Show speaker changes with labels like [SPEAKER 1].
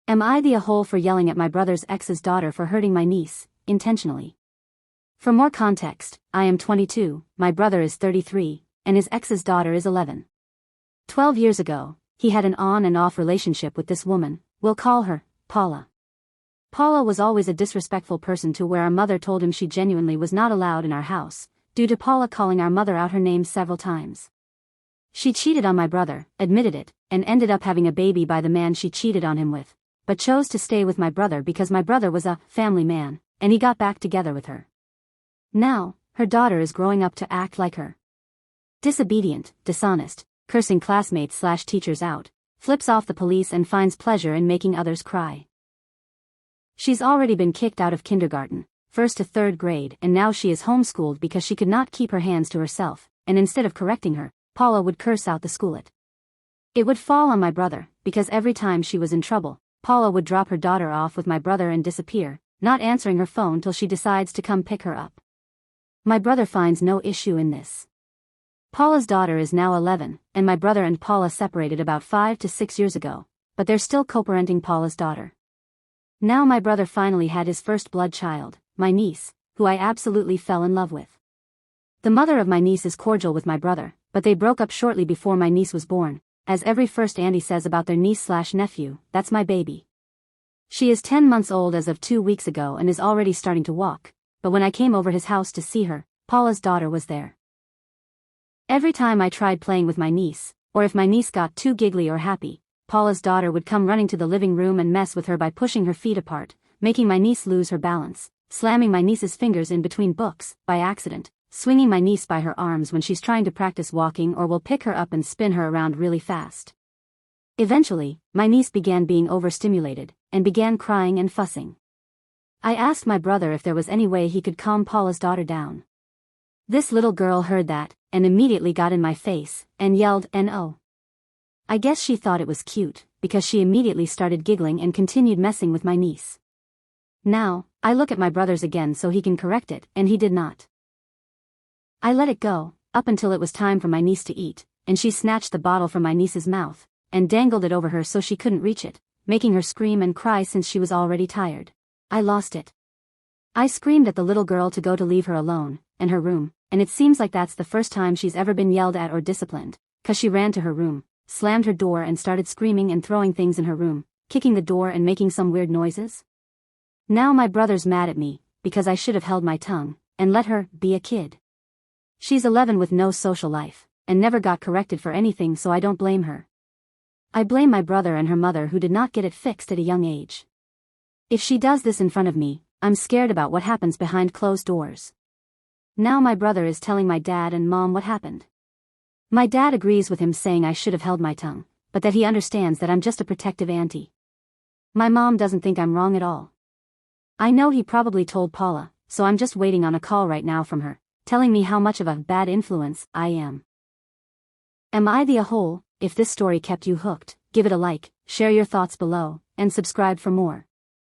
[SPEAKER 1] Am I the a-hole for yelling at my brother's ex's daughter for hurting my niece, intentionally? For more context, I am 22, my brother is 33, and his ex's daughter is 11. 12 years ago, he had an on and off relationship with this woman, we'll call her Paula. Paula was always a disrespectful person to where our mother told him she genuinely was not allowed in our house, due to Paula calling our mother out her name several times. She cheated on my brother, admitted it, and ended up having a baby by the man she cheated on him with, but chose to stay with my brother because my brother was a family man, and he got back together with her. Now, her daughter is growing up to act like her. Disobedient, dishonest, cursing classmates/teachers out, flips off the police and finds pleasure in making others cry. She's already been kicked out of kindergarten, 1st to 3rd grade, and now she is homeschooled because she could not keep her hands to herself, and instead of correcting her, Paula would curse out the school. It would fall on my brother, because every time she was in trouble, Paula would drop her daughter off with my brother and disappear, not answering her phone till she decides to come pick her up. My brother finds no issue in this. Paula's daughter is now 11, and my brother and Paula separated about 5 to 6 years ago, but they're still co-parenting Paula's daughter. Now my brother finally had his first blood child, my niece, who I absolutely fell in love with. The mother of my niece is cordial with my brother, but they broke up shortly before my niece was born, as every first auntie says about their niece/nephew, that's my baby. She is 10 months old as of 2 weeks ago and is already starting to walk, but when I came over his house to see her, Paula's daughter was there. Every time I tried playing with my niece, or if my niece got too giggly or happy, Paula's daughter would come running to the living room and mess with her by pushing her feet apart, making my niece lose her balance, slamming my niece's fingers in between books, by accident, swinging my niece by her arms when she's trying to practice walking, or will pick her up and spin her around really fast. Eventually, my niece began being overstimulated, and began crying and fussing. I asked my brother if there was any way he could calm Paula's daughter down. This little girl heard that, and immediately got in my face, and yelled "No." I guess she thought it was cute, because she immediately started giggling and continued messing with my niece. Now, I look at my brother's again so he can correct it, and he did not. I let it go, up until it was time for my niece to eat, and she snatched the bottle from my niece's mouth, and dangled it over her so she couldn't reach it, making her scream and cry since she was already tired. I lost it. I screamed at the little girl to go to leave her alone, in her room, and it seems like that's the first time she's ever been yelled at or disciplined, 'cause she ran to her room, slammed her door and started screaming and throwing things in her room, kicking the door and making some weird noises. Now my brother's mad at me, because I should have held my tongue, and let her be a kid. She's 11 with no social life, and never got corrected for anything, so I don't blame her. I blame my brother and her mother who did not get it fixed at a young age. If she does this in front of me, I'm scared about what happens behind closed doors. Now my brother is telling my dad and mom what happened. My dad agrees with him, saying I should have held my tongue, but that he understands that I'm just a protective auntie. My mom doesn't think I'm wrong at all. I know he probably told Paula, so I'm just waiting on a call right now from her, telling me how much of a bad influence I am. Am I the a-hole? If this story kept you hooked, give it a like, share your thoughts below, and subscribe for more.